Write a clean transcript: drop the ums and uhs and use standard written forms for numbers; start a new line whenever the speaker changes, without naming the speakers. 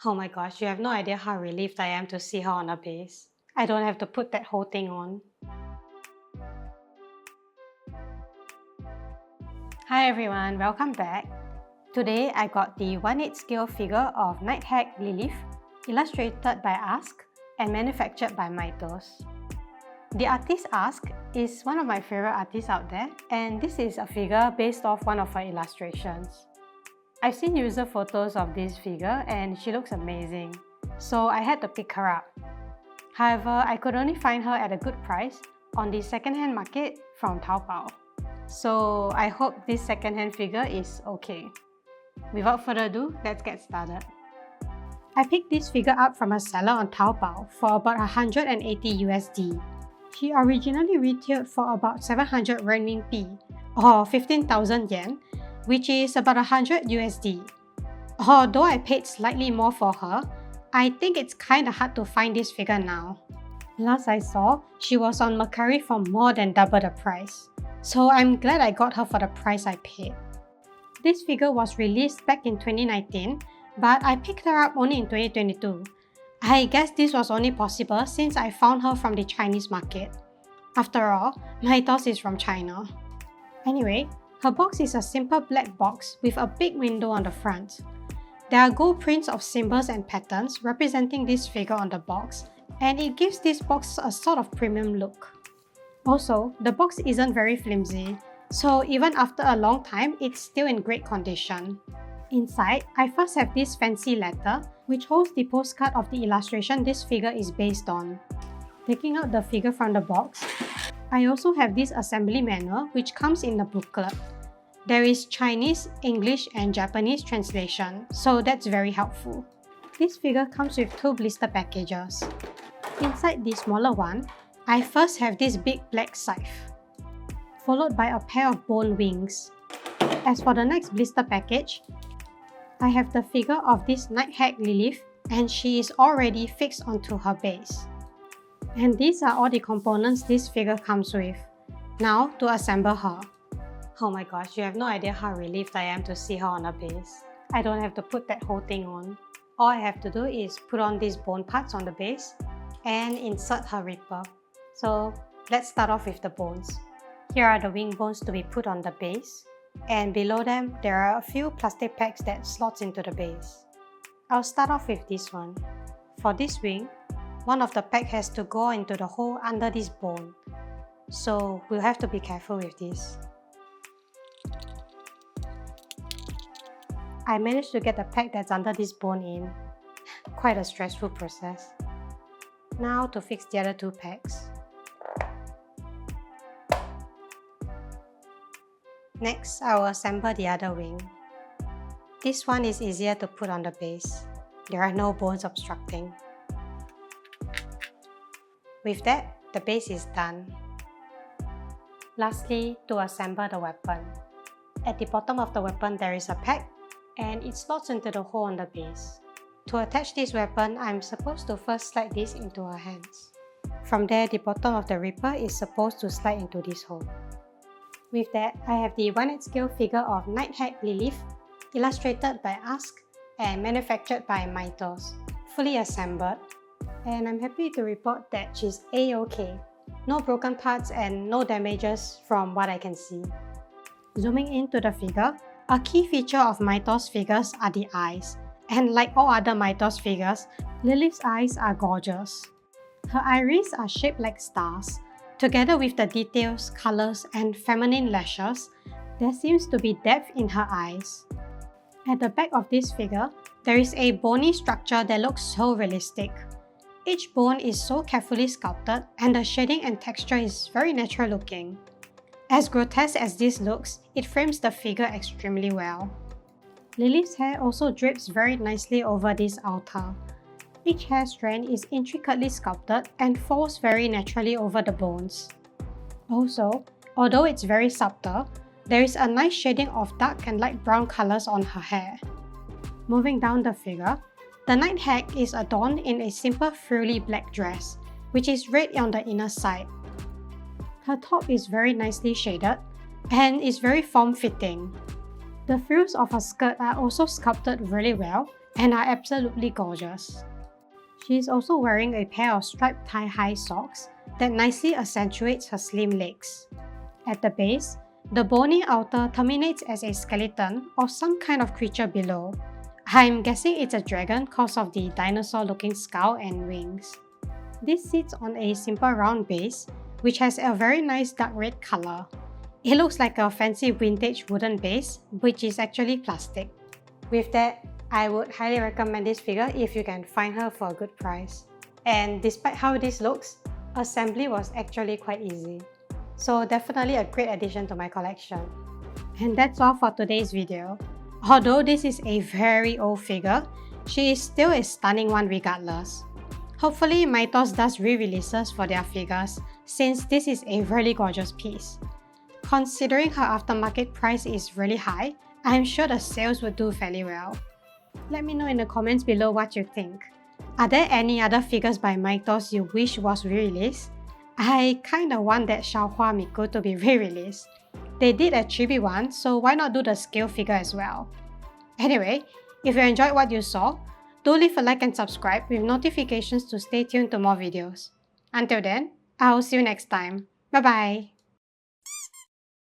Oh my gosh, you have no idea how relieved I am to see her on a base. I don't have to put that whole thing on. Hi everyone, welcome back. Today I got the 1/8 scale figure of Hag Lilith, illustrated by Ask and manufactured by Myethos. The artist Ask is one of my favorite artists out there, and this is a figure based off one of her illustrations. I've seen user photos of this figure and she looks amazing, so I had to pick her up. However, I could only find her at a good price on the second-hand market from Taobao. So I hope this second-hand figure is okay. Without further ado, let's get started. I picked this figure up from a seller on Taobao for about 180 USD. She originally retailed for about 700 RMB or 15,000 yen, which is about 100 USD. Although I paid slightly more for her, I think it's kinda hard to find this figure now. Last I saw, she was on Mercari for more than double the price. So I'm glad I got her for the price I paid. This figure was released back in 2019, but I picked her up only in 2022. I guess this was only possible since I found her from the Chinese market. After all, Myethos is from China. Anyway, her box is a simple black box with a big window on the front. There are gold prints of symbols and patterns representing this figure on the box, and it gives this box a sort of premium look. Also, the box isn't very flimsy, so even after a long time, it's still in great condition. Inside, I first have this fancy letter, which holds the postcard of the illustration this figure is based on. Taking out the figure from the box, I also have this assembly manual which comes in the booklet. There is Chinese, English, and Japanese translation, so that's very helpful. This figure comes with 2 blister packages. Inside the smaller one, I first have this big black scythe, followed by a pair of bone wings. As for the next blister package, I have the figure of this Hag Lilith, and she is already fixed onto her base. And these are all the components this figure comes with. Now to assemble her. Oh my gosh, you have no idea how relieved I am to see her on a base. I don't have to put that whole thing on. All I have to do is put on these bone parts on the base and insert her ripper. So let's start off with the bones. Here are the wing bones to be put on the base, and below them there are a few plastic pegs that slots into the base. I'll start off with this one. For this wing, one of the peg has to go into the hole under this bone, so we'll have to be careful with this. I managed to get the peg that's under this bone in. Quite a stressful process. Now to fix the other 2 pegs. Next, I will assemble the other wing. This one is easier to put on the base. There are no bones obstructing. With that, the base is done. Lastly, to assemble the weapon. At the bottom of the weapon there is a peg, and it slots into the hole on the base. To attach this weapon, I'm supposed to first slide this into her hands. From there, the bottom of the ripper is supposed to slide into this hole. With that, I have the 1/8 scale figure of Hag Lilith, illustrated by Ask and manufactured by Myethos, fully assembled, and I'm happy to report that she's A-OK. No broken parts and no damages from what I can see. Zooming into the figure, a key feature of Myethos figures are the eyes, and like all other Myethos figures, Lilith's eyes are gorgeous. Her iris are shaped like stars. Together with the details, colors, and feminine lashes, there seems to be depth in her eyes. At the back of this figure, there is a bony structure that looks so realistic. Each bone is so carefully sculpted, and the shading and texture is very natural looking. As grotesque as this looks, it frames the figure extremely well. Lilith's hair also drapes very nicely over this altar. Each hair strand is intricately sculpted and falls very naturally over the bones. Also, although it's very subtle, there is a nice shading of dark and light brown colors on her hair. Moving down the figure, the Hag is adorned in a simple frilly black dress, which is red on the inner side. Her top is very nicely shaded and is very form-fitting. The frills of her skirt are also sculpted really well and are absolutely gorgeous. She is also wearing a pair of striped thigh-high socks that nicely accentuates her slim legs. At the base, the bony outer terminates as a skeleton or some kind of creature below. I'm guessing it's a dragon cause of the dinosaur-looking skull and wings. This sits on a simple round base, which has a very nice dark red color. It looks like a fancy vintage wooden base, which is actually plastic. With that, I would highly recommend this figure if you can find her for a good price. And despite how this looks, assembly was actually quite easy. So definitely a great addition to my collection. And that's all for today's video. Although this is a very old figure, she is still a stunning one regardless. Hopefully Myethos does re-releases for their figures since this is a really gorgeous piece. Considering her aftermarket price is really high, I'm sure the sales would do fairly well. Let me know in the comments below what you think. Are there any other figures by Myethos you wish was re-released? I kinda want that Xiaohua Miku to be re-released. They did a chibi one, so why not do the scale figure as well? Anyway, if you enjoyed what you saw, do leave a like and subscribe with notifications to stay tuned to more videos. Until then, I'll see you next time. Bye bye!